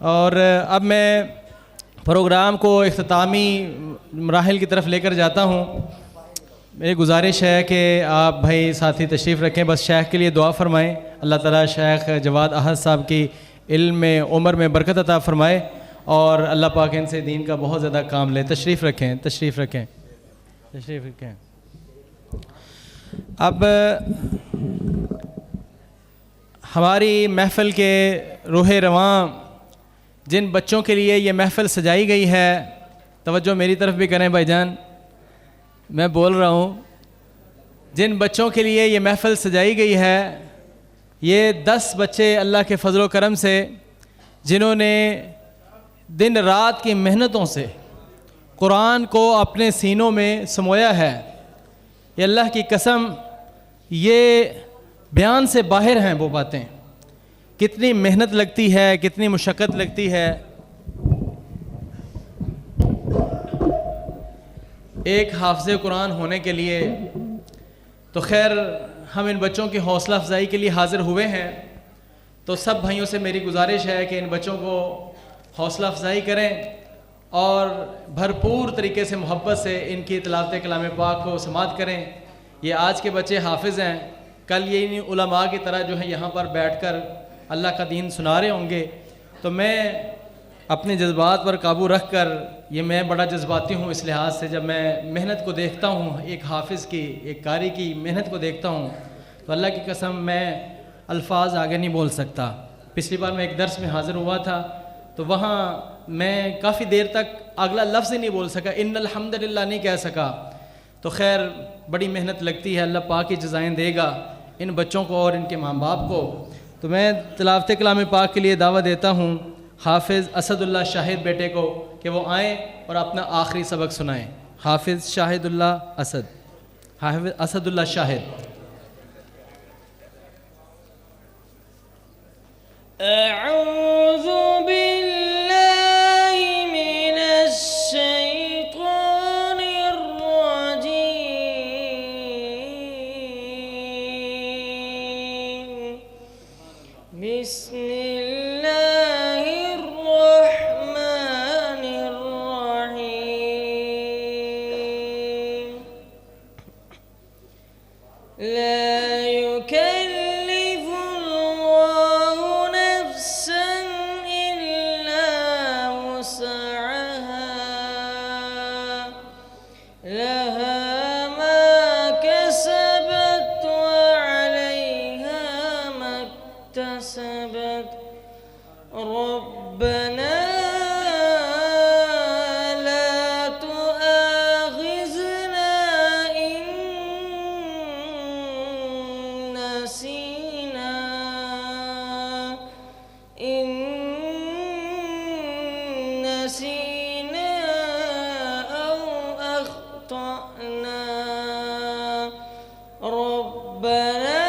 اور اب میں پروگرام کو اختتامی مراحل کی طرف لے کر جاتا ہوں. میری گزارش ہے کہ آپ بھائی ساتھی تشریف رکھیں, بس شیخ کے لیے دعا فرمائیں. اللہ تعالیٰ شیخ جواد احد صاحب کی علم میں عمر میں برکت عطا فرمائے اور اللہ پاک ان سے دین کا بہت زیادہ کام لے. تشریف رکھیں, تشریف رکھیں, تشریف رکھیں. اب ہماری محفل کے روح رواں جن بچوں کے لیے یہ محفل سجائی گئی ہے, توجہ میری طرف بھی کریں بھائی جان, میں بول رہا ہوں, جن بچوں کے لیے یہ محفل سجائی گئی ہے, یہ 10 بچے اللہ کے فضل و کرم سے جنہوں نے دن رات کی محنتوں سے قرآن کو اپنے سینوں میں سمویا ہے. یہ اللہ کی قسم, یہ بیان سے باہر ہیں وہ باتیں. کتنی محنت لگتی ہے, کتنی مشقت لگتی ہے. ایک حافظ قرآن ہونے کے لیے تو خیر ہم ان بچوں کی حوصلہ افزائی کے لیے حاضر ہوئے ہیں, تو سب بھائیوں سے میری گزارش ہے کہ ان بچوں کو حوصلہ افزائی کریں اور بھرپور طریقے سے محبت سے ان کی تلاوت کلام پاک کو سماعت کریں. یہ آج کے بچے حافظ ہیں, کل یہ علماء کی طرح جو ہیں یہاں پر بیٹھ کر اللہ کا دین سنا رہے ہوں گے. تو میں اپنے جذبات پر قابو رکھ کر, یہ میں بڑا جذباتی ہوں اس لحاظ سے, جب میں محنت کو دیکھتا ہوں, ایک حافظ کی, ایک قاری کی محنت کو دیکھتا ہوں, تو اللہ کی قسم میں الفاظ آگے نہیں بول سکتا. پچھلی بار میں ایک درس میں حاضر ہوا تھا تو وہاں میں کافی دیر تک اگلا لفظ ہی نہیں بول سکا, ان الحمدللہ نہیں کہہ سکا. تو خیر بڑی محنت لگتی ہے, اللہ پاک کی جزائیں دے گا ان بچوں کو اور ان کے ماں باپ کو. تو میں تلاوت کلام پاک کے لیے دعوت دیتا ہوں حافظ اسد اللہ شاہد بیٹے کو کہ وہ آئیں اور اپنا آخری سبق سنائیں. حافظ شاہد اللہ اسد, حافظ اسد اللہ شاہد. اعوذ باللہ من الشیطان الرجیم. بسم اللہ الرحمن الرحیم. لا يكلف الله نفسا إلا وسعها لها ما كسبت وعليها ما اكتسبت. ربنا لا تؤاخذنا إن نسينا أو أخطأنا. ربنا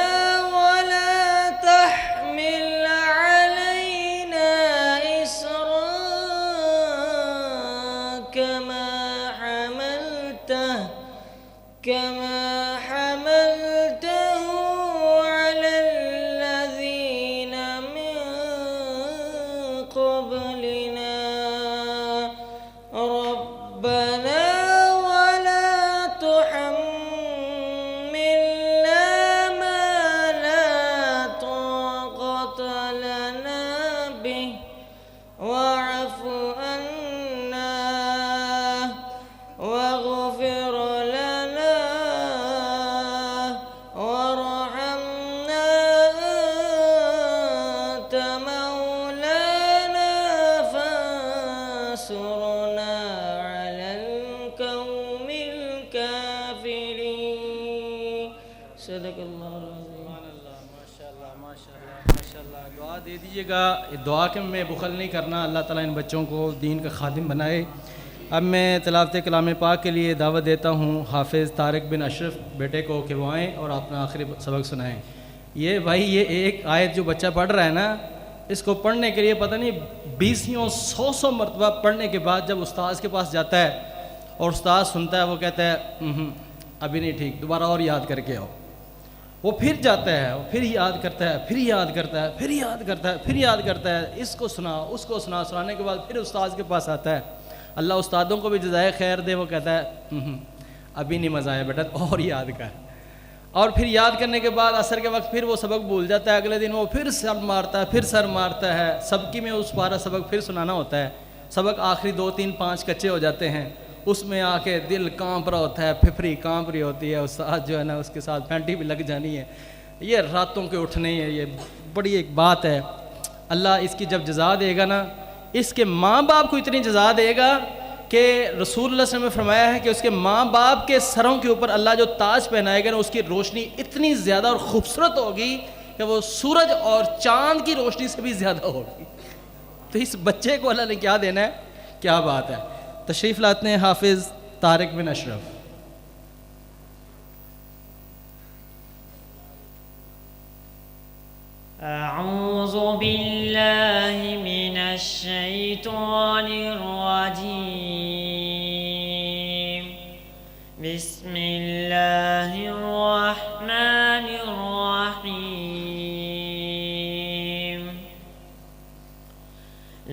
ولا تحمل علينا إصرا كما حملته على الذين من قبلنا. ربنا ولا تحملنا ما لا طاقة لنا به واعف عنا واغفر لنا وارحمنا أنت مولانا فانصرنا على القوم الكافرين. صدق اللہ العظیم. ماشاءاللہ دعا دے دیجیے گا. دعا کے میں بخل نہیں کرنا, اللہ تعالیٰ ان بچوں کو دین کا خادم بنائے. اب میں تلاوت کلام پاک کے لیے دعوت دیتا ہوں حافظ طارق بن اشرف بیٹے کو کہ وہ آئیں اور اپنا آخری سبق سنائیں. یہ بھائی یہ ایک آیت جو بچہ پڑھ رہا ہے نا, اس کو پڑھنے کے لیے پتہ نہیں 20 مرتبہ پڑھنے کے بعد جب استاذ کے پاس جاتا ہے اور استاذ سنتا ہے, وہ کہتا ہے ابھی نہیں ٹھیک, دوبارہ اور یاد کر کے آؤ. وہ پھر جاتا ہے، وہ پھر یاد کرتا ہے، پھر یاد کرتا ہے، پھر یاد کرتا ہے، پھر یاد کرتا ہے، اس کو سنا، اس کو سنا، سنانے کے بعد پھر استاد کے پاس آتا ہے۔ اللہ استادوں کو بھی جزائے خیر دے، وہ کہتا ہے ابھی نہیں مزہ آیا بیٹا، اور یاد کر۔ اور پھر یاد کرنے کے بعد عصر کے وقت پھر وہ سبق بھول جاتا ہے، اگلے دن وہ پھر سر مارتا ہے، پھر سر مارتا ہے، سبکی میں اس پارا سبق پھر سنانا ہوتا ہے، سبق آخری 2 3 5 کچے ہو جاتے ہیں، اس میں آ کے دل کانپ رہا ہوتا ہے، پھپھری کانپ رہی ہوتی ہے، استاد جو ہے نا اس کے ساتھ پینٹی بھی لگ جانی ہے، یہ راتوں کے اٹھنے ہے، یہ بڑی ایک بات ہے۔ اللہ اس کی جب جزا دے گا نا، اس کے ماں باپ کو اتنی جزا دے گا کہ رسول اللہ صلی اللہ علیہ وسلم نے فرمایا ہے کہ اس کے ماں باپ کے سروں کے اوپر اللہ جو تاج پہنائے گا نا، اس کی روشنی اتنی زیادہ اور خوبصورت ہوگی کہ وہ سورج اور چاند کی روشنی سے بھی زیادہ ہوگی۔ تو اس بچے کو اللہ نے کیا دینا ہے، کیا بات ہے۔ تشریف لاتے ہیں حافظ طارق بن اشرف۔ اعوذ باللہ من الشیطان الرجیم، بسم اللہ الرحمن الرحیم۔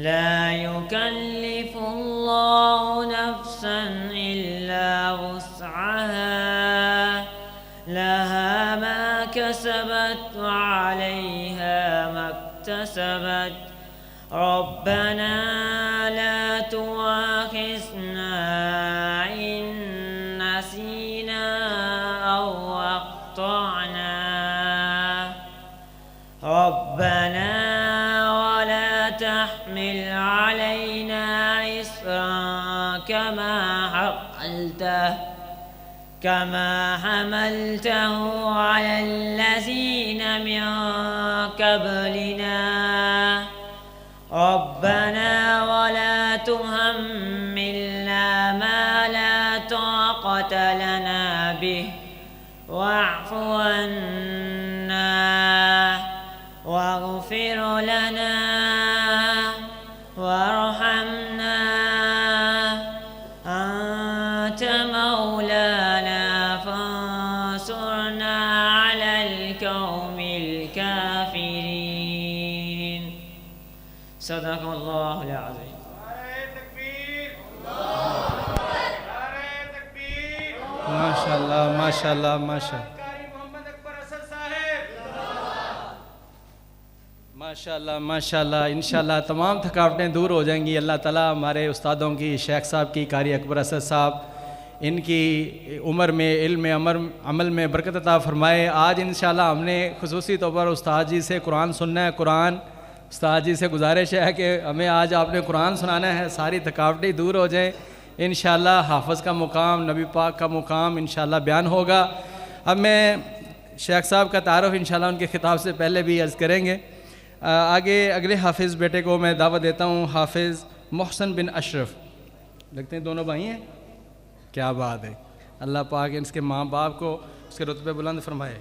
لا يكلف الله نفسا إلا وسعها، لها ما كسبت وعليها ما اكتسبت، ربنا لا تؤاخذنا إن نسينا أو أخطأنا، ربنا ولا تحمل علينا إصرا كما حملته على الذين من قبلنا، ربنا ولا تحملنا ما لا طاقة لنا به، واعف عنا واغفر لنا وارحمنا، أنت مولانا فانصرنا على القوم الكافرين۔ صدق اللہ العظیم۔ ماشاء اللہ ماشاء اللہ ماشاء اللہ ماشاء اللہ ماشاء اللہ۔ انشاءاللہ تمام تھکاوٹیں دور ہو جائیں گی۔ اللہ تعالیٰ ہمارے استادوں کی، شیخ صاحب کی، قاری اکبر اسد صاحب، ان کی عمر میں، علم میں، عمل میں برکت عطا فرمائے۔ آج انشاءاللہ ہم نے خصوصی طور پر استاد جی سے قرآن سننا ہے۔ قرآن استاد جی سے گزارش ہے کہ ہمیں آج آپ نے قرآن سنانا ہے، ساری تھکاوٹیں دور ہو جائیں۔ انشاءاللہ حافظ کا مقام، نبی پاک کا مقام انشاءاللہ بیان ہوگا۔ اب میں شیخ صاحب کا تعارف انشاءاللہ ان کے خطاب سے پہلے بھی عرض کریں گے۔ آگے اگلے حافظ بیٹے کو میں دعوت دیتا ہوں، حافظ محسن بن اشرف۔ لگتے ہیں دونوں بھائی ہیں، کیا بات ہے۔ اللہ پاک اس کے ماں باپ کو اس کے رتبے بلند فرمائے۔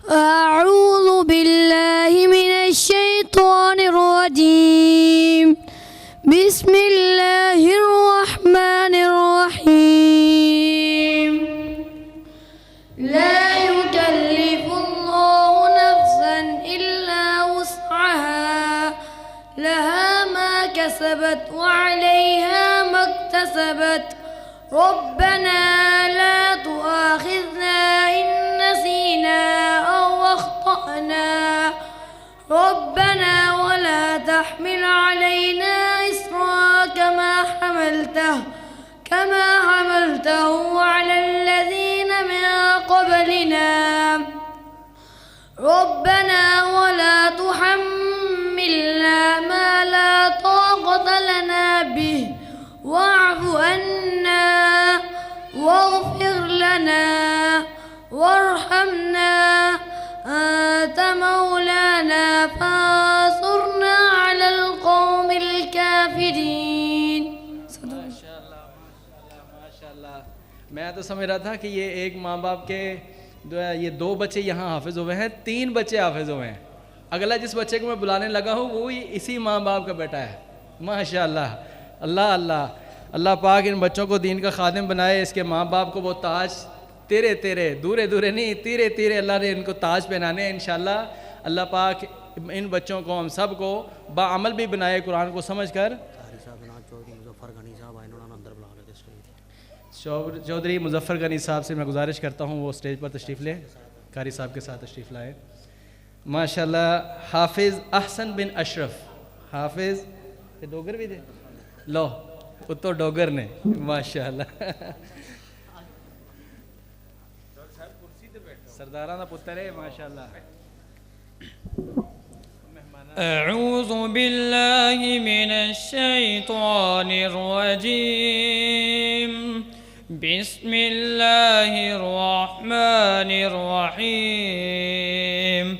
اعوذ باللہ من الشیطان الرجیم، بسم اللہ الرحمن الرحیم۔ لا يكلف الله نفسا إلا وسعها، لها ما كسبت وعليها ما اكتسبت، ربنا لا تؤاخذنا إن نسينا أو أخطأنا، ربنا ولا تحمل علينا إصرا كما حملته على الذين من قبلنا، ربنا ولا تحملنا ما لا طاقة لنا به، واعف عنا واغفر لنا وارحمنا، أنت مولانا فانصرنا على القوم الكافرين۔ میں تو سمجھ رہا تھا کہ یہ ایک ماں باپ کے یہ 2 بچے یہاں حافظ ہوئے ہیں، 3 بچے حافظ ہوئے ہیں۔ اگلا جس بچے کو میں بلانے لگا ہوں وہ اسی ماں باپ کا بیٹا ہے۔ ماشاء اللہ، اللہ اللہ۔ اللہ پاک ان بچوں کو دین کا خادم بنائے. اس کے ماں باپ کو وہ تاج تیرے تیرے دورے دورے نہیں تیرے تیرے اللہ نے ان کو تاج پہنانے ہیں انشاءاللہ. اللہ پاک ان بچوں کو ہم سب کو باعمل بھی بنائے قرآن کو سمجھ کر. چودھری مظفر غنی صاحب سے میں گزارش کرتا ہوں وہ اسٹیج پر تشریف لیں, قاری صاحب کے ساتھ تشریف لائیں. ماشاءاللہ حافظ احسن بن اشرف, حافظ ڈوگر بھی تھے لو اتو ڈوگر نے ماشاءاللہ. سرداراں دا پتر ہے ماشاءاللہ. اعوذ باللہ من الشیطان الرجیم بسم اللہ الرحمن الرحیم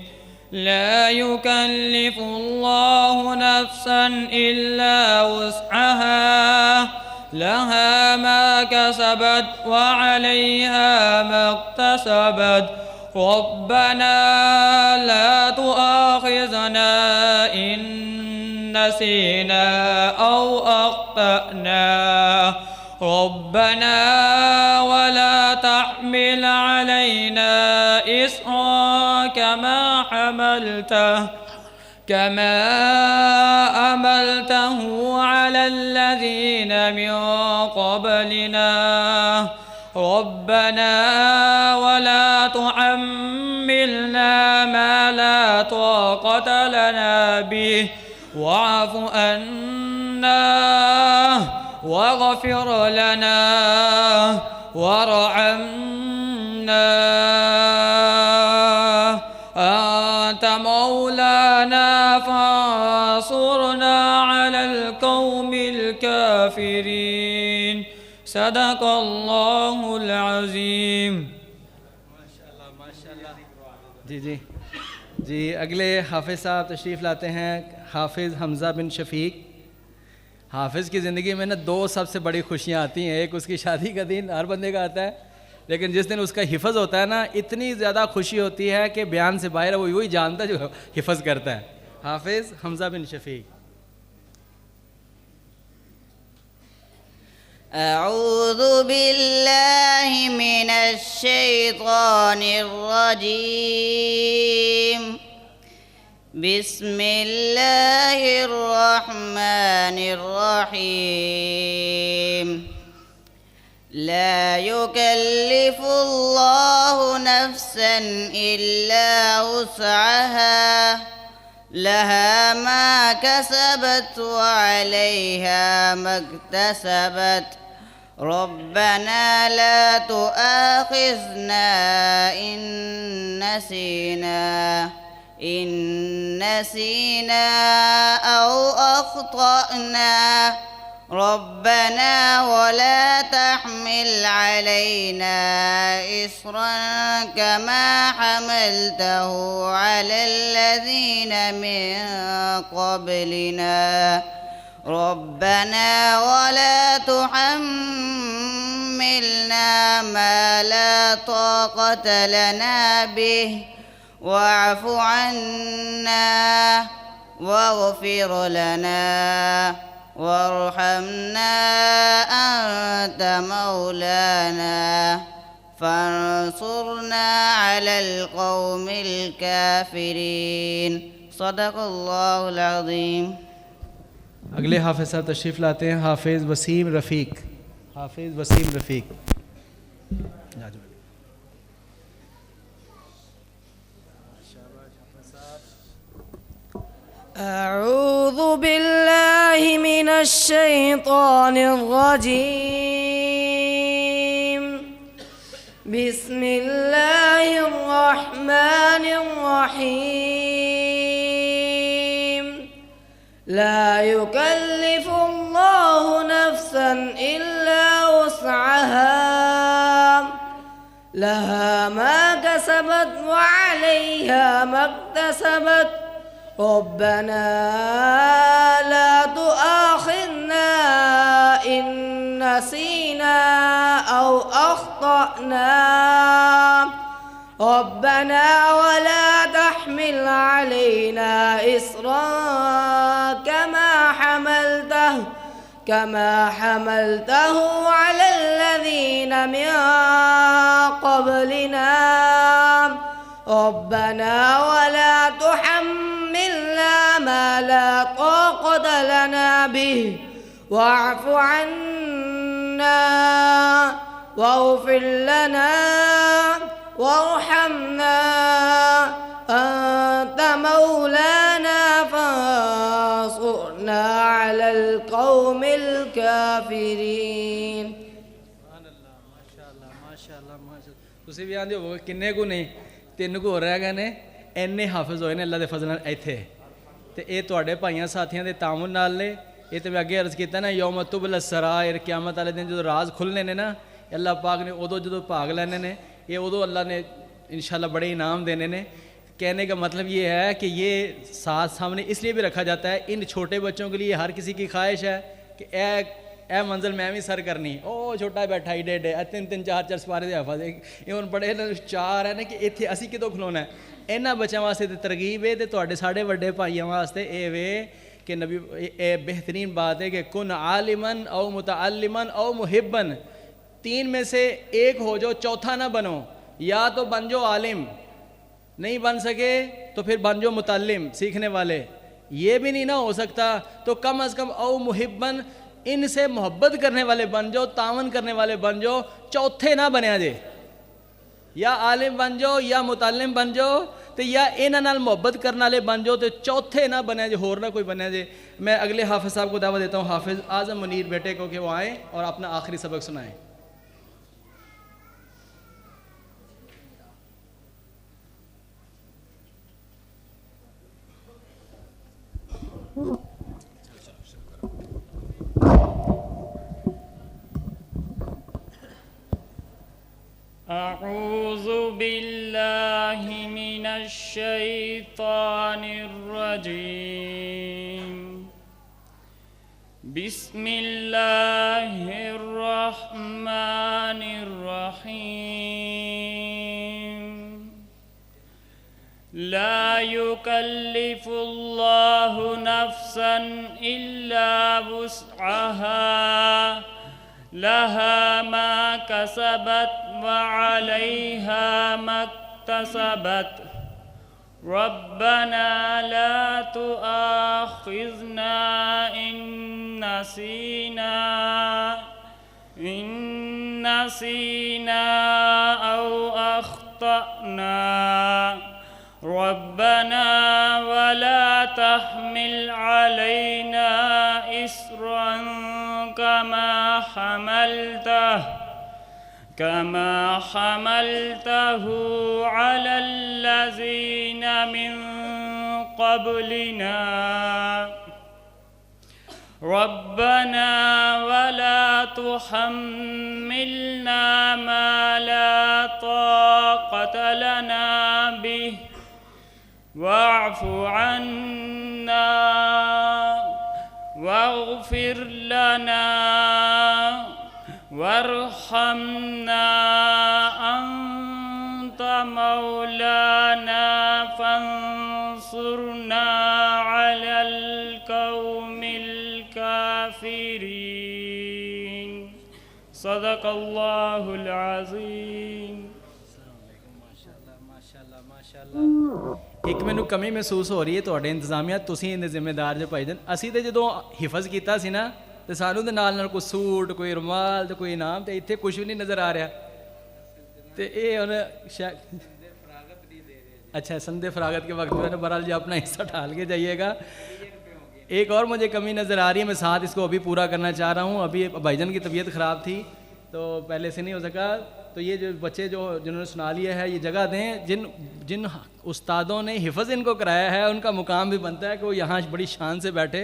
لا يكلف الله نفسا إلا وسعها لها ما كسبت وعليها ما اكتسبت ربنا لا تؤاخذنا إن نسينا أو أخطأنا ربنا ولا تحمل علينا إصرا كما حملته على الذين من قبلنا ربنا ولا تحملنا ما لا طاقة لنا به واعف عنا واغفر لنا وارحمنا أنت مولانا فانصرنا على القوم الكافرين صدق اللہ العظیم. جی اگلے حافظ صاحب تشریف لاتے ہیں, حافظ حمزہ بن شفیق. حافظ کی زندگی میں نا دو سب سے بڑی خوشیاں آتی ہیں, ایک اس کی شادی کا دن ہر بندے کا آتا ہے, لیکن جس دن اس کا حفظ ہوتا ہے نا اتنی زیادہ خوشی ہوتی ہے کہ بیان سے باہر وہ وہی جانتا ہے جو حفظ کرتا ہے. حافظ حمزہ بن شفیق. اعوذ باللہ من الشیطان الرجیم بسم اللہ الرحمن الرحیم لا يكلف الله نفسا إلا وسعها لها ما كسبت وعليها ما اكتسبت ربنا لا تؤاخذنا إن نسينا أو أخطأنا ربنا ولا تحمل علينا إصرا كما حملته على الذين من قبلنا ربنا ولا تحملنا ما لا طاقة لنا به واعف عنا واغفر لنا وارحمنا أنت مولانا فانصرنا على القوم الكافرين صدق اللہ العظیم. اگلے حافظ صاحب تشریف لاتے ہیں, حافظ وسیم رفیق. حافظ وسیم رفیق. اعوذ باللہ من الشیطان الرجیم بسم اللہ الرحمن الرحیم لا يكلف الله نفسا إلا وسعها لها ما كسبت وعليها ما اكتسبت ربنا لا تؤاخذنا إن نسينا أو أخطأنا ربنا ولا تحمل علينا إصرا كما حملته على الذين من قبلنا ربنا ولا تحملنا ما لا طاقة لنا به واعف عنا واغفر لنا وارحمنا أنت مولانا فانصرنا على القوم الكافرين. ਤੁਸੀਂ ਵੀ ਆਂਦੇ ਹੋ ਕਿੰਨੇ ਕੁ ਨੇ 3 ਕੁ ਹੋ ਰਹਿ ਗਏ ਨੇ ਇੰਨੇ ਹਾਫਿਜ਼ ਹੋਏ ਨੇ ਅੱਲਾ ਦੇ ਫਜ਼ਲ ਨਾਲ ਇੱਥੇ ਤੇ ਇਹ ਤੁਹਾਡੇ ਭਾਈਆਂ ਸਾਥੀਆਂ ਦੇ ਤਾਮੁਨ ਨਾਲ ਨੇ ਇਹ ਤੇ ਮੈਂ ਅੱਗੇ ਅਰਜ਼ ਕੀਤਾ ਨਾ ਯੌਮ ਤੁਬਲ ਸਰਾਇਰ ਕਿਆਮਤ ਵਾਲੇ ਦਿਨ ਜਦੋਂ ਰਾਜ਼ ਖੁੱਲ੍ਹਣੇ ਨੇ ਨਾ ਅੱਲਾ ਪਾਕ ਨੇ ਉਦੋਂ ਜਦੋਂ ਭਾਗ ਲੈਣੇ ਨੇ ਇਹ ਉਦੋਂ ਅੱਲਾ ने इंशाल्लाह बड़े इनाम देने ने. कहने का मतलब ये है कि ये साथ सामने इसलिए भी रखा जाता है इन छोटे बच्चों के लिए हर किसी की ख्वाहिश है कि ए मंजिल मैं भी सर करनी ओ छोटा बैठा ही डेढ़ 3 4 सपारे दे हाफिज़ ये हुण बड़े चार है ना कि इत्थे असी कितों खलोना है. इन्हां बच्चों वास्ते तो तरगीब है तो तुहाडे साढ़े वड्डे भाइयों वास्ते ये वे कि नबी ये बेहतरीन बात है कि कुन आलिमन औ मुतअल्लिमन औ मुहिब्बन 3 में से एक हो जो चौथा ना बनो या तो बन जो आलिम नहीं बन सके तो फिर बन जो मुतल्लिम सीखने वाले ये भी नहीं ना हो सकता तो कम अज़ कम औ मुहिब्बन इनसे मोहब्बत करने वाले बन जाओ तावन करने वाले बन जाओ चौथे ना बने जे या आलिम बन जाओ या मुतल्लिम बन जाओ तो या इन्हां नाल मोहब्बत करने वाले बन जाओ तो चौथे ना बने जे होर ना कोई बने जे. मैं अगले हाफिज़ साहब को दावा देता हूँ हाफिज़ आज़म मुनीर बेटे को कि वो आएँ और अपना आखिरी सबक सुनाएँ. أعوذ بالله من الشيطان الرجيم بسم الله الرحمن الرحيم لا يكلف الله نفسا إلا وسعها لها ما كسبت وعليها ما اكتسبت ربنا لا تؤاخذنا إن نسينا أو أخطأنا ربنا ولا تحمل علينا إصرا كما حملته على الذين من قبلنا ربنا ولا تحملنا ما لا طاقة لنا به واعف عنا واغفر لنا وارحمنا أنت مولانا فانصرنا على القوم الكافرين صدق الله العظيم. एक मैनू कमी महसूस हो रही है तुहाडे इंतजामिया तुसीं इहदे जिम्मेदार जो भाईजान असीं ते जदों हिफज कीता सी ना ते सानू दे नाल कोई सूट कोई रुमाल ते कोई इनाम ते इत्थे कुछ भी नहीं नज़र आ रहा ते ये हुण अच्छा संदे फरागत के वक्त में बहरहाल जी अपना हिस्सा डाल के जाइएगा. एक और मुझे कमी नज़र आ रही है मैं साथ इसको अभी पूरा करना चाह रहा हूँ. अभी भाईजान की तबीयत ख़राब थी तो पहले से नहीं हो सका तो ये जो बच्चे जो जिन्होंने सुना लिया है ये जगह दें जिन उस्तादों ने हिफ़्ज़ इनको कराया है उनका मुकाम भी बनता है कि वो यहाँ बड़ी शान से बैठे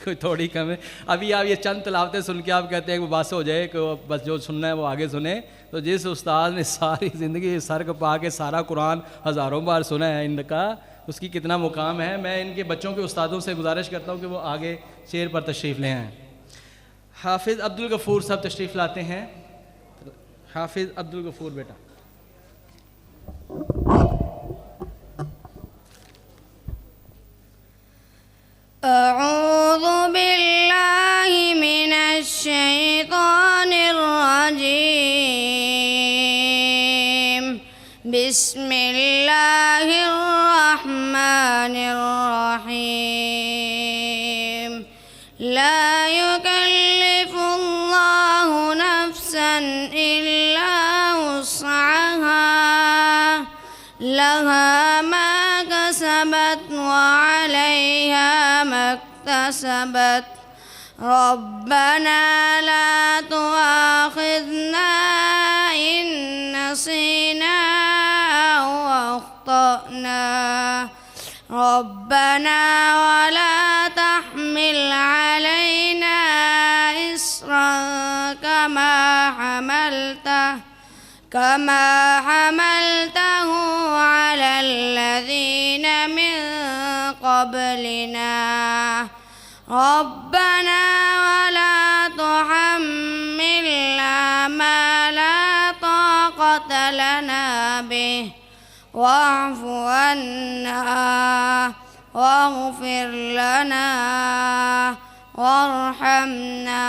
कोई थोड़ी कम है. अभी आप ये चंद तिलावतें सुन के आप कहते हैं कि बस हो जाए कि बस जो सुनना है वो आगे सुने. तो जिस उस्ताद ने सारी ज़िंदगी सर कपा के सारा कुरान हज़ारों बार सुना है इनका उसकी कितना मुकाम है. मैं इनके बच्चों के उस्तादों से गुजारिश करता हूँ कि वो आगे शेर पर तशरीफ़ ले आएँ. हाफिज़ अब्दुल गफ़ूर साहब तशरीफ़ लाते हैं. हाफिज़ अब्दुल गफ़ूर बेटा. أعوذ بالله من بسم الله الرحمن الرحيم لا يكلف الله نفسا إلا وسعها لها ما كسبت وعليها ما اكتسبت ربنا لا تؤاخذنا إن نسينا أو أخطأنا ربنا ولا تحمل علينا إصرا كما حملته على الذين من قبلنا ربنا ولا تحملنا ما لا طاقة لنا به واعف عنا واغفر لنا وارحمنا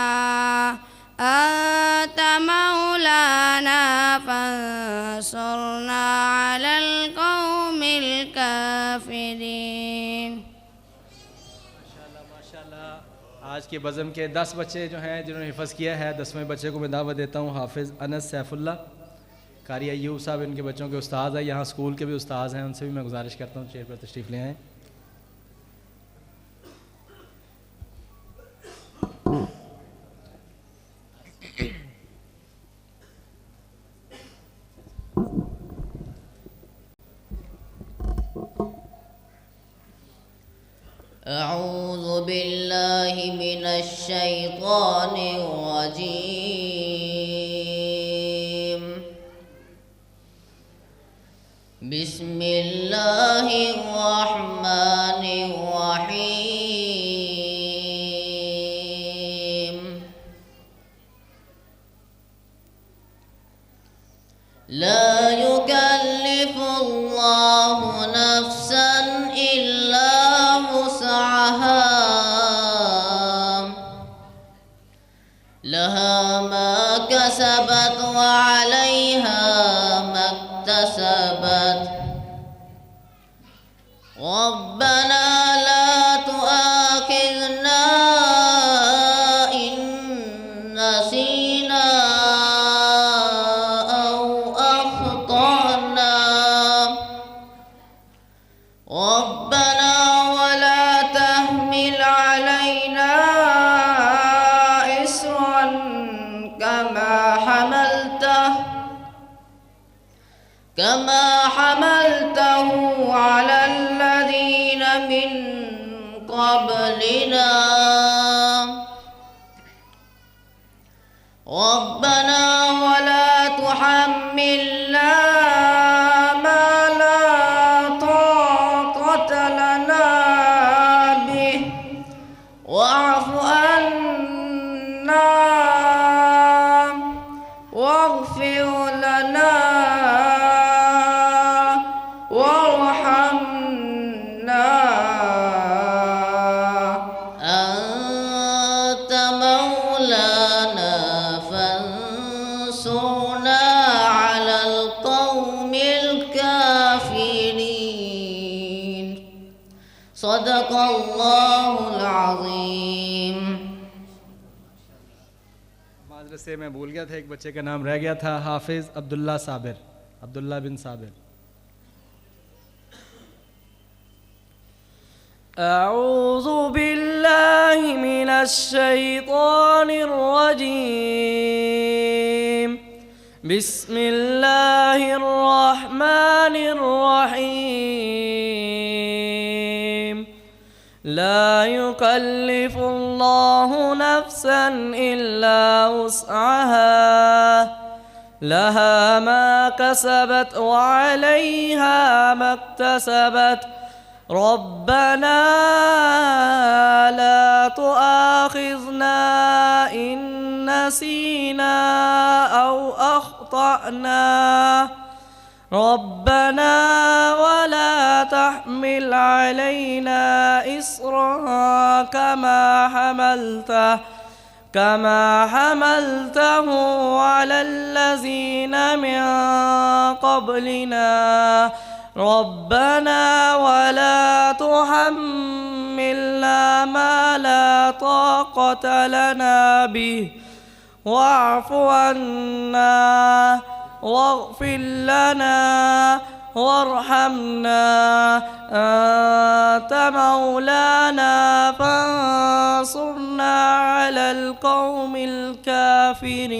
أنت مولانا فانصرنا على القوم الكافرين. ماشاءاللہ آج کے بزم کے 10 بچے جو ہیں جنہوں نے حفظ کیا ہے، 10ویں بچے کو میں دعوت دیتا ہوں. حافظ انس سیف اللہ قاری ایوب صاحب ان کے بچوں کے استاد ہیں، یہاں اسکول کے بھی استاد ہیں، ان سے بھی میں گزارش کرتا ہوں چیئر پر تشریف لے آئیں. أعوذ بالله من الشيطان الرجيم بسم الله الرحمن الرحيم لا يكلف الله نفسا إلا وسعها لها ما كسبت وعليها ما اكتسبت ربنا لا تؤاخذنا إن نسينا أو أخطأنا ربنا ولا تحمل علينا إصرا كما حملته على الذين من قبلنا ربنا ولا تحملنا ما لا طاقة لنا به واعف عنا واغفر لنا وارحمنا أنت مولانا فانصرنا على القوم الكافرين. صدق الله العظيم. معذرت سے میں بھول گیا تھا، ایک بچے کا نام رہ گیا تھا، حافظ عبداللہ صابر، عبداللہ بن صابر. أعوذ بالله من الشيطان الرجيم بسم الله الرحمن الرحيم لا يكلف الله نفسا إلا وسعها لها ما كسبت وعليها ما اكتسبت ربنا لا تؤاخذنا إن نسينا أو أخطأنا ربنا ولا تحمل علينا إصرا كما حملته على الذين من قبلنا ربنا ولا تحملنا ما لا طاقة لنا به واعف عنا واغفر لنا وارحمنا أنت مولانا فانصرنا على القوم الكافرين.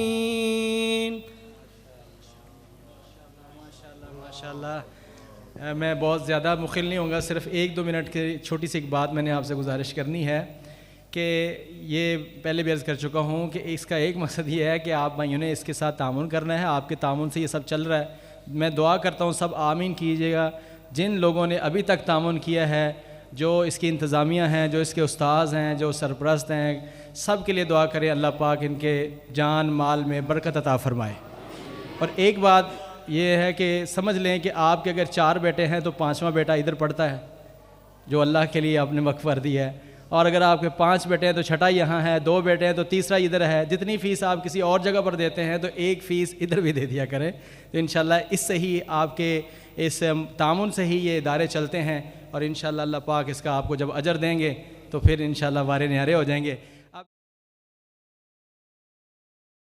ماشاءاللہ میں بہت زیادہ مخل نہیں ہوں گا, صرف 1-2 منٹ کی چھوٹی سی ایک بات میں نے آپ سے گزارش کرنی ہے کہ یہ پہلے بھی عرض کر چکا ہوں کہ اس کا ایک مقصد یہ ہے کہ آپ بھائیوں نے اس کے ساتھ تعاون کرنا ہے. آپ کے تعاون سے یہ سب چل رہا ہے. میں دعا کرتا ہوں سب آمین کیجیے گا. جن لوگوں نے ابھی تک تعاون کیا ہے, جو اس کی انتظامیہ ہیں, جو اس کے استاذ ہیں, جو سرپرست ہیں, سب کے لیے دعا کریں اللہ پاک ان کے جان مال میں برکت عطا فرمائے. اور ایک بات یہ ہے کہ سمجھ لیں کہ آپ کے اگر 4 بیٹے ہیں تو 5واں بیٹا ادھر پڑھتا ہے جو اللہ کے لیے آپ نے وقف کر دی ہے, اور اگر آپ کے 5 بیٹے ہیں تو 6 یہاں ہے, 2 بیٹے ہیں تو 3 ادھر ہے. جتنی فیس آپ کسی اور جگہ پر دیتے ہیں تو 1 فیس ادھر بھی دے دیا کریں. تو انشاءاللہ اس سے ہی آپ کے اس تعاون سے ہی یہ ادارے چلتے ہیں, اور انشاءاللہ اللہ پاک اس کا آپ کو جب اجر دیں گے تو پھر انشاءاللہ وارے نیارے ہو جائیں گے.